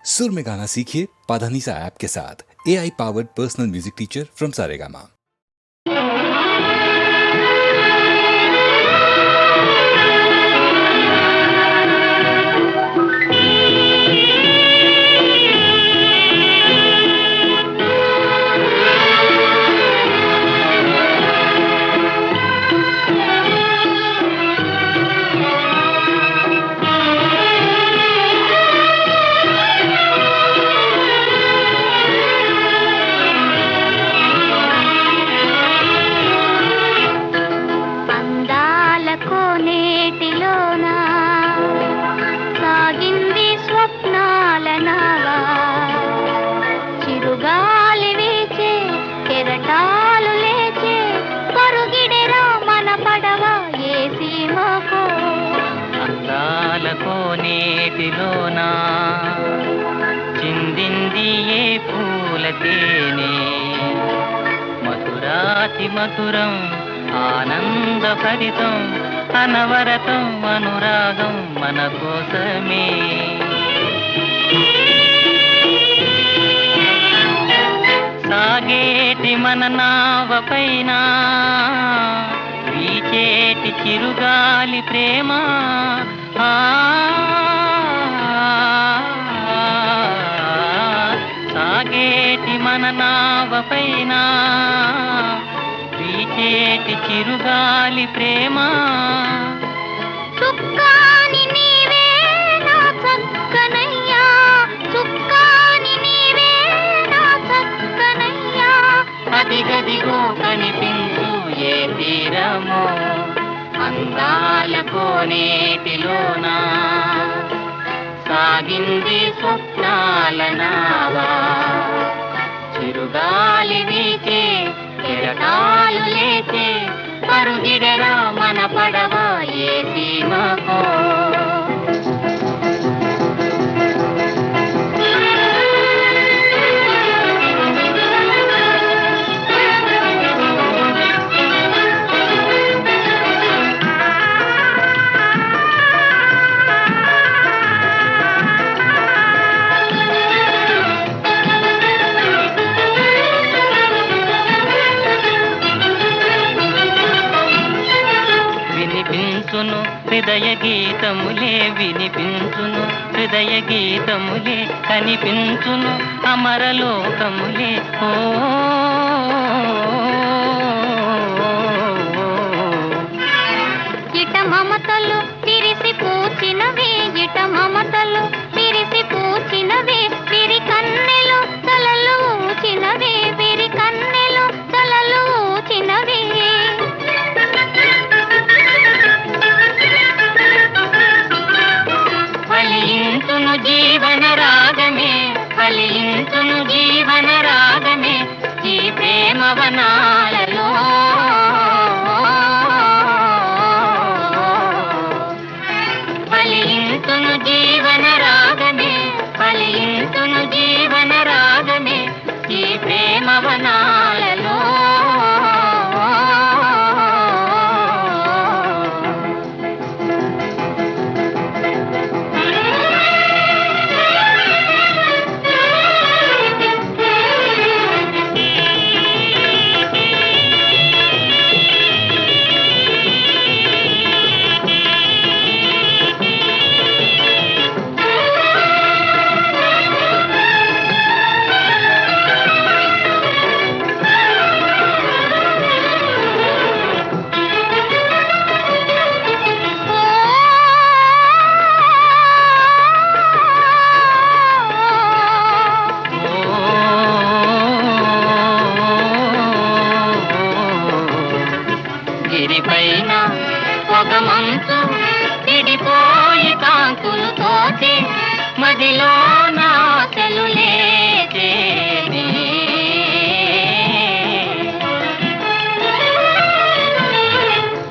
सुर में गाना सीखिए पाधानीसा ऐप के साथ। AI powered personal music teacher from Saregama. కోనేటిలోనా చిందింది ఏ పూల తేనె మధురాతి మధురం ఆనందభరితం అనవరతం అనురాగం మన కోసమే సాగేటి మన నావ పైన వీచేటి చిరుగాలి ప్రేమ సాగేటి మన నావ పైన వీచేటి చిరుగాలి ప్రేమ చుక్కాని నీవే నా చక్కనయ్యా చుక్కాని నీవే నా చక్కనయ్యా అదిగదిగో కనిపించు ఏ తీరమో అందాల కోనేటిలోనా సాగింది స్వప్నాల నావా చిరుగాలి వీచే కెరటాలు లేచే పరుగిడరా మన పడవ ఏ సీమకో హృదయ గీతములే వినిపించును హృదయ గీతములే కనిపించును అమరలోకములే ఓ ఇట మమతలు విరిసి పూచినవే ఇట మమతలు విరిసి పూచినవే విరి కన్నెలు తలలు ఊచినవే విరి కన్నెలు తలలు ఊచినవే ఫలించును జీవన రాగమే ఫలించును జీవన రాగమే ఈ ప్రేమ వనాలలో ఫలించును జీవన రాగమే ఫలించును జీవన రాగమే ఈ ప్రేమ వనాలలో గిరిపైన పొగమంచు విడిపోయి కాంతులు తోచి మదిలో నాశలు లేచేది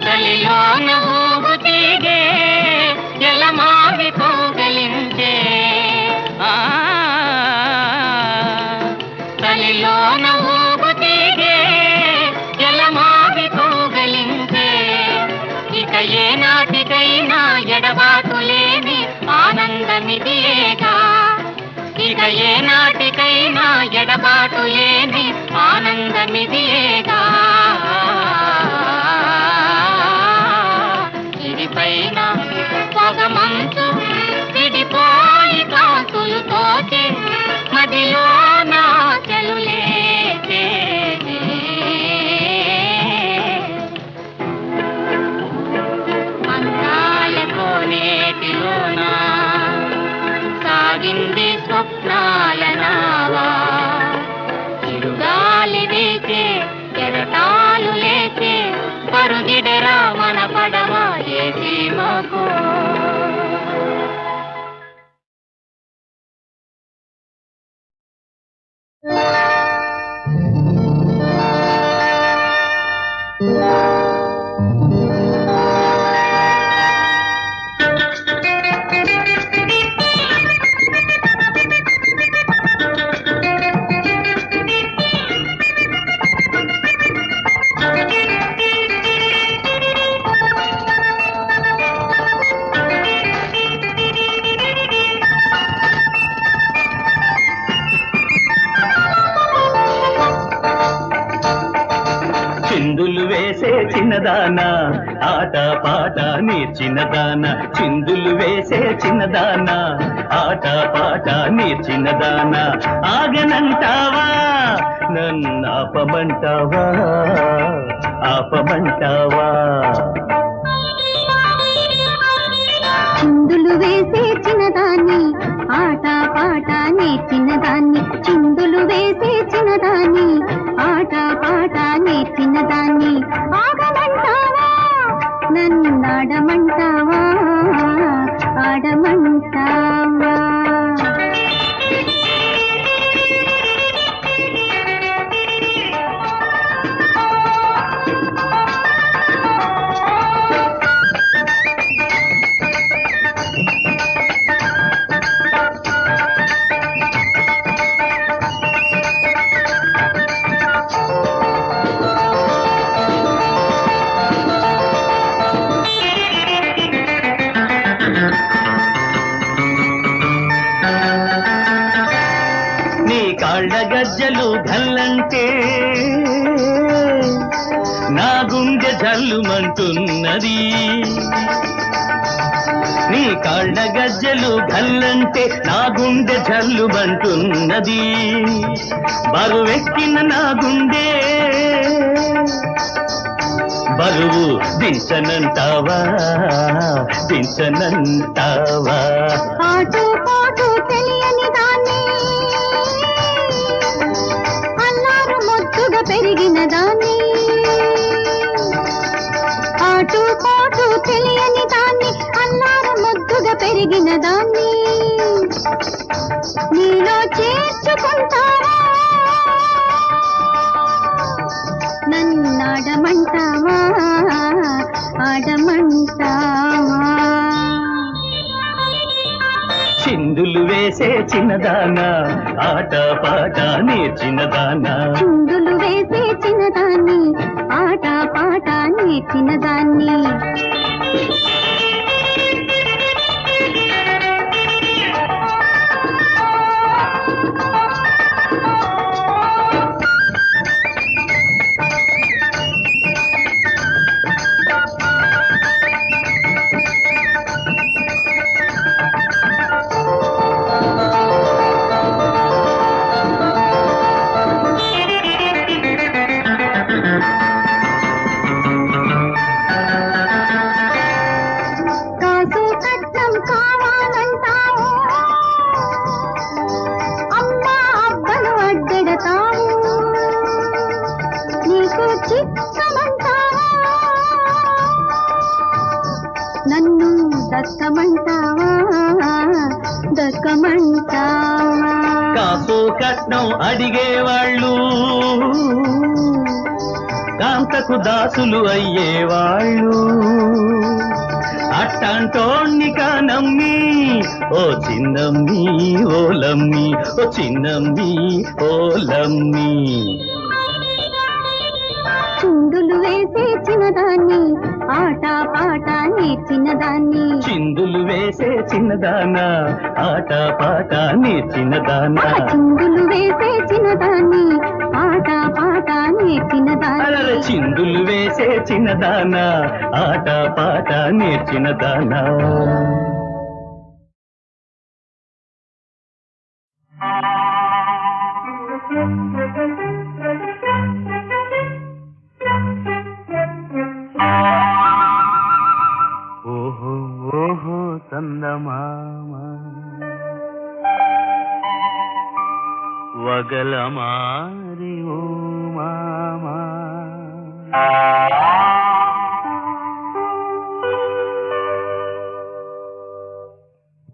తలిలోన ఊగు తీగే జలమావి కౌగలించే తలిలోన ఊగు తీగే జలమావి కౌగలించే ఇక ఏ నాటికైనా ఎడబాటు లేని ఆనందమిదియేగా ఏ నాటికైనా ఎడబాటు లేని ఆనందమిదియేగా. ఇదిపైన పొగమంచు విడిపోయి కాంతులు తోచే మదిలో నా చెలులేచే. అందాలతో నేటిలోనా సాగింది స్వప్నాల నావా. చిరుగాలి వీచే కెరటాలు లేచే పరుగిడరా మన పడవ ఏ సీమకు. చిందులు వేసే చిన్నదానా ఆట పాట నేర్చినదానా. చిందులు వేసే చిన్నదానా ఆట పాట నేర్చినదానా. ఆగనంటావా నన్ను ఆపమంటావా ఆపమంటావా. చిందులు వేసే చిన్నదాన్ని ఆట పాట నేర్చినదాన్ని. చిందులు వేసే చిన్నదాన్ని ఆట పాట నేర్చినదాన్ని. ఆగమంటావా నన్నాడమంటావా ఆడమంటావా. కాళ్ళ గజ్జలు గల్లంటే నా గుండె జల్లుమంటున్నది. నీ కాళ్ళ గజ్జలు గల్లంటే నా గుండె జల్లుమంటున్నది. బరువెక్కిన నా గుండె బరువు దించనంటావా దించనంటావా. పాటు పాటు తెలియని దాన్ని అల్లారు ముద్దుగా పెరిగిన దాన్ని. పాటు పాటు తెలియని దాన్ని అల్లారు ముద్దుగా పెరిగిన దాన్ని. నీలో చేర్చుకుంటావా నన్నాడమంటావా ఆడమంటావా. చిందులు వేసే చిన్నదానా ఆట పాట నేర్చినదానా. చిందులు వేసే చిన్నదాన్ని ఆట పాట నేర్చినదాన్ని. నన్ను దక్కమంటావా దక్కమంటావా. కాసు కట్నం అడిగేవాళ్ళు కాంతకు దాసులు అయ్యేవాళ్ళు. అట్టంటోణ్ణి కానమ్మి ఓ చిన్నమ్మి ఓలమ్మి ఓ చిన్నమ్మి ఓలమ్మి. చిందులు వేసే చిన్నదాన్ని ఆట పాట నేర్చిన దాన్ని. చిందులు వేసే చిన్నదానా ఆట పాట నేర్చినదానా. చిందులు వేసే చిన్నదాన్ని ఆట పాట నేర్చిన దాన్ని. చిందులు వేసే చిన్నదానా ఆట పాట నేర్చినదానా. ఓహో ఓహో చందమామ వగలమారి ఓ మామా.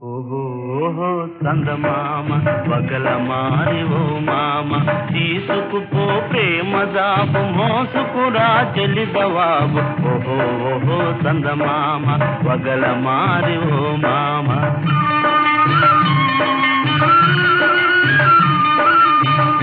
ఓహో ఓహో చందమామ వగలమారి ఓ మామ. తీసుకుపో ప్రేమ జాబు మోసుకురా చెలి జవాబు. ఓహో ఓహో చందమామ వగలమారి ఓ మామ.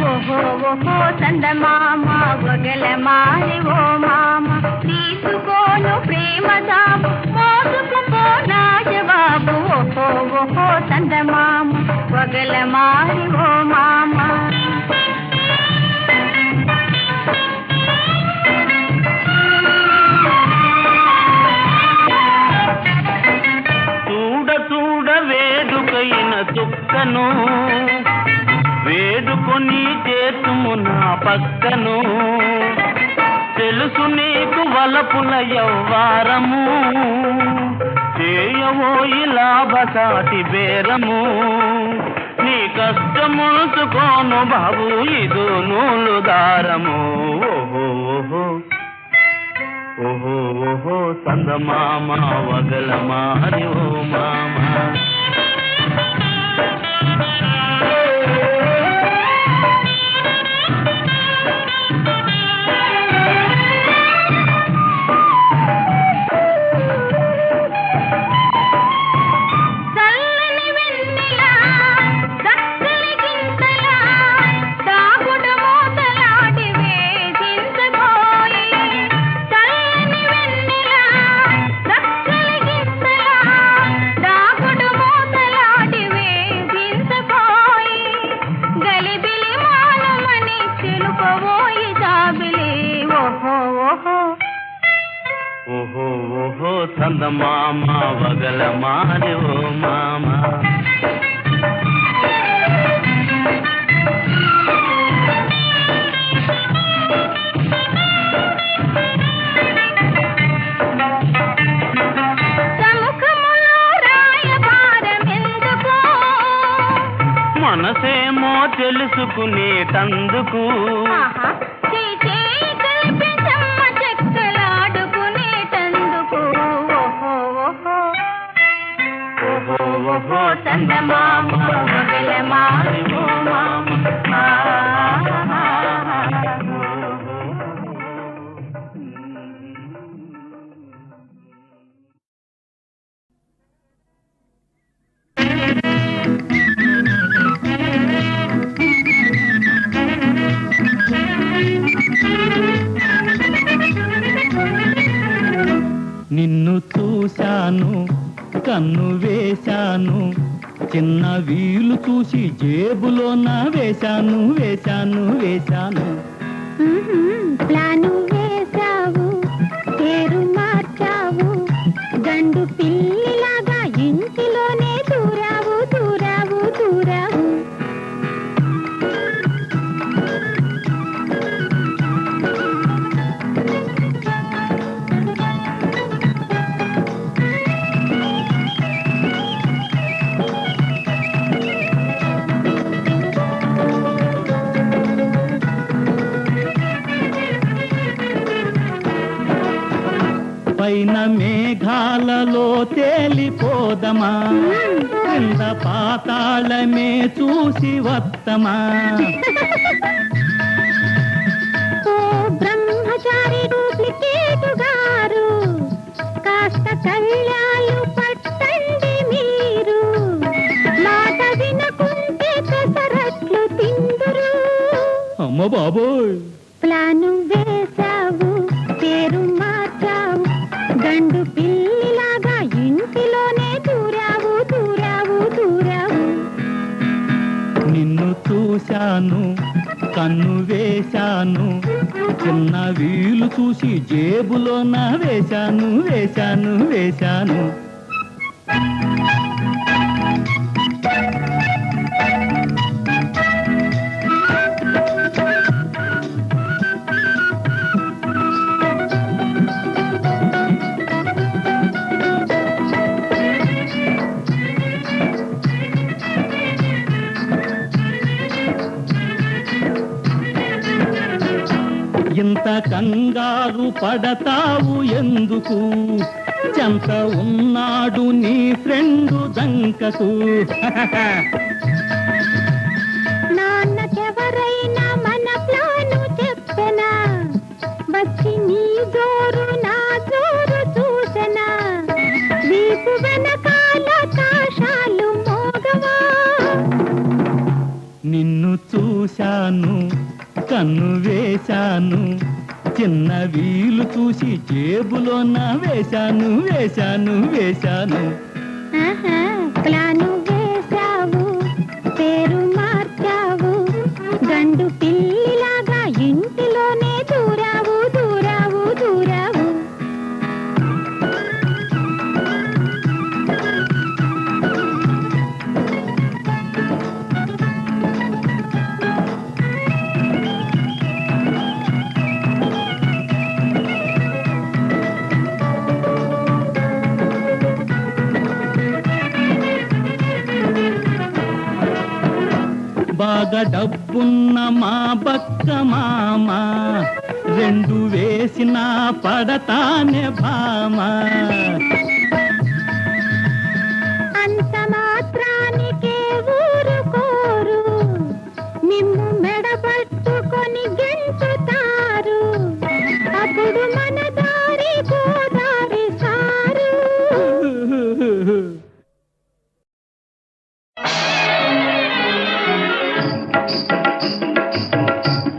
ఓహో ఓహో చందమామ వగలమారి ఓ మామ. తీసుకోను ప్రేమ జాబు మోసుకుపో నా జవాబు. ఓహో ఓహో చందమామ వగలమారి ఓ మామ. చూడ చూడ వేడుకైన చుక్కను వేడుకొని చేతుము నా పక్కను. తెలుసు నీకు వలపుల యవ్వారము చేయవో ఇలా బసాటి బేరము. నీ కష్టములుచుకోను బాబు ఇదో నూలు దారము. ఓహో ఓహో ఓహో ఓహో చందమామ వగలమారి ఓ మామ. ఓహో ఓహో చందమామ వగలమారి ఓ మామ. మనసేమో తెలుసుకునేటందుకు. ఓహో చందమామ వగలమారి ఓ మామ. నిన్ను చూశాను కన్ను వేశాను చిన్న వీలు చూసి జేబులోన వేశాను వేశాను వేశాను. ప్లాను వేశావు పేరు మార్చావు గండు పిల్లిలాగా ఇంటిలోనే దూరావు దూరావు దూరావు. పైన మేఘాలలో తేలిపోదమా కింద పాతాళమే చూసి వత్తమా. ఓ బ్రహ్మచారి డూప్లికేటు గారు కాస్త కళ్ళాలు పట్టండి మీరు. మాట వినకుంటే పెసరట్లు తిందురు. అమ్మ బాబోయ్. ప్లాను వేశావు పేరు మార్చావు నిన్ను చూశాను కన్ను వేశాను చిన్న వీలు చూసి జేబులో నా వేశాను వేశాను వేశాను ఇంత కంగారు పడతావు ఎందుకు చెంత ఉన్నాడు నీ ఫ్రెండు దంకకు నాన్నకెవరైనా మన ప్లాను చెప్పనా వచ్చి నీ జోరు నా జోరు చూసనా వీపు వెనకాల తాషాలు మోగవా నిన్ను చూశాను కన్ను వేశాను చిన్న వీలు చూసి జేబులో నా వేశాను వేశాను వేశాను ఆహా, ప్లాను వేశావు పేరు మార్చావు గండు పిల్లిలాగా ఇంటిలోనే దూరావు దూరావు దూరావు బాగా డబ్బున్న మా బక్క మామ రెండు వేసిన పడతానే భామ అంత మాత్రానికే ఊరుకోరు నిన్ను మెడబట్టుకొని గెంటుతారు అప్పుడు మన దారి గోదారి సారు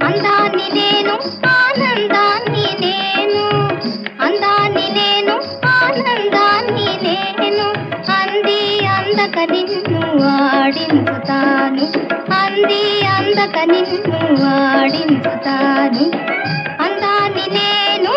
అందాన్ని నేను ఆనందాన్ని నేను అందాన్ని నేను ఆనందాన్ని నేను అంది అందక నిన్ను ఆడించుతాను అంది అందక నిన్ను ఆడించుతాను అందాన్ని నేను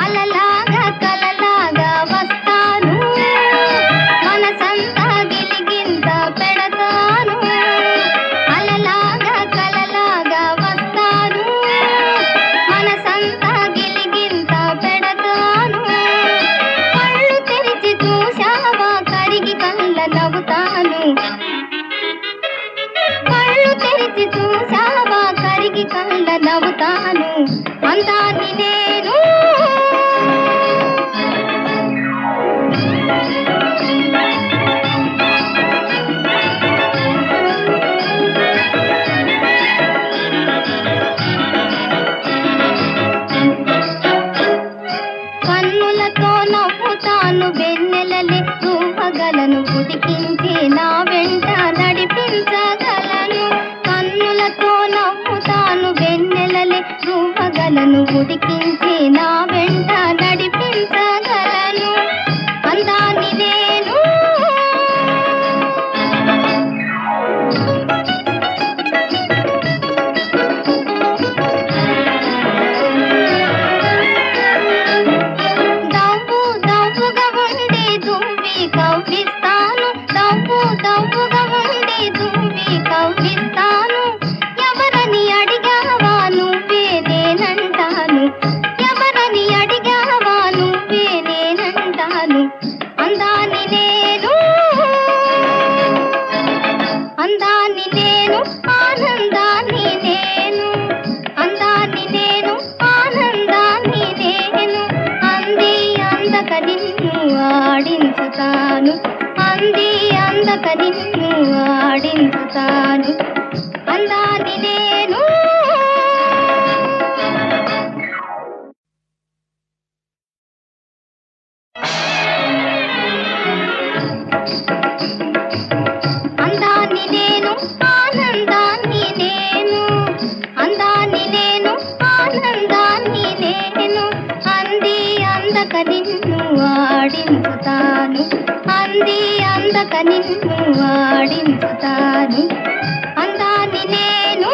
అలలాగా కలలాగా వస్తాను మనసంతా గిలిగింత పెడతాను అలలాగా కలలాగా వస్తాను మనసంతా గిలిగింత పెడతాను కళ్ళు తెరిచి చూశావా కరిగి కళ్ళ నవ్వుతాను కళ్ళు తెరిచి చూశావా కరిగి కళ్ళ నవ్వుతాను అందాన్ని నేను కన్నులతో నవ్వుతాను వెన్నెలలే ఊహగలను ఉడికించి నా వెంట నడిపించగలను కన్నులతో నవ్వుతాను వెన్నెలలే ఊహగలను ఉడికించి నా వెంట నడిపించగలను అందాన్ని నేను దవ్వు దవ్వుగా ఉండి దువ్వి కవ్విస్తాను దవ్వు దవ్వుగా ఉండి దువ్వి కవ్విస్తాను ఎవరని అడిగావా నువ్వే నేనంటాను ఎవరని అడిగా అందక నిన్ను ఆడించుతాను అందాన్ని నేను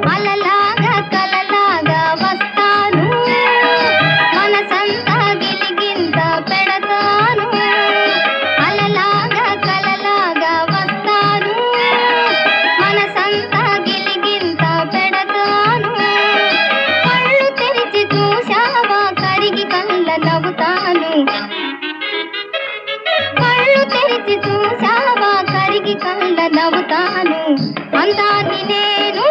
అలలాగా కలలాగా వస్తాను మనసంతా గిలిగింత పెడతాను అలలాగా కలలాగా వస్తాను మనసంతా గిలిగింత పెడతాను కళ్ళు తెరిచి చూశావా కరిగి కళ్ళ నవ్వుతాను కళ్ళు తెరిచి చూశావా కరిగి కళ్ళ నవ్వుతాను అందాన్ని నేను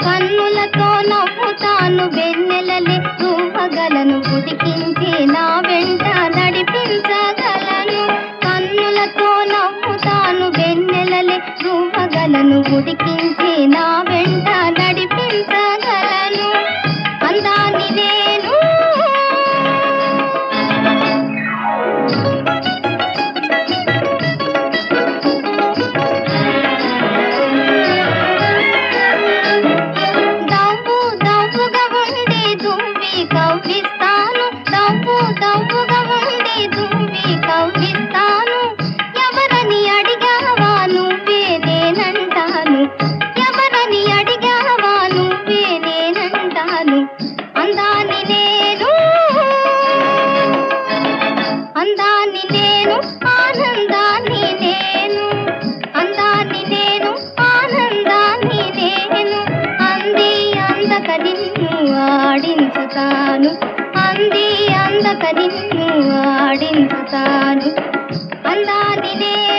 కన్నులతో నవ్వుతాను వెన్నెలలే ఊహగలను ఉడికించి నా వెంట నడిపించగలను కన్నులతో నవ్వుతాను వెన్నెలలే ఊహగలను ఉడికించి నా వెంట నడిపించగలను అందాన్ని నేను దవ్వు దవ్వుగా ఉండి దువ్వి కవ్విస్తాను దవ్వు దవ్వుగా ఉండి దువ్వి కవ్విస్తాను ఎవరని అడిగావా నువ్వే నేనంటాను ఎవరని అడిగావా నువ్వే నేనంటాను అందాన్ని నేను అందాన్ని నేను ఆనందాన్ని నేను అందాన్ని నేను ఆనందాన్ని నేను అంది అందక నిన్ను ఆడించుతాను అంది అందక నిన్ను ఆడించుతాను అందాన్ని నేను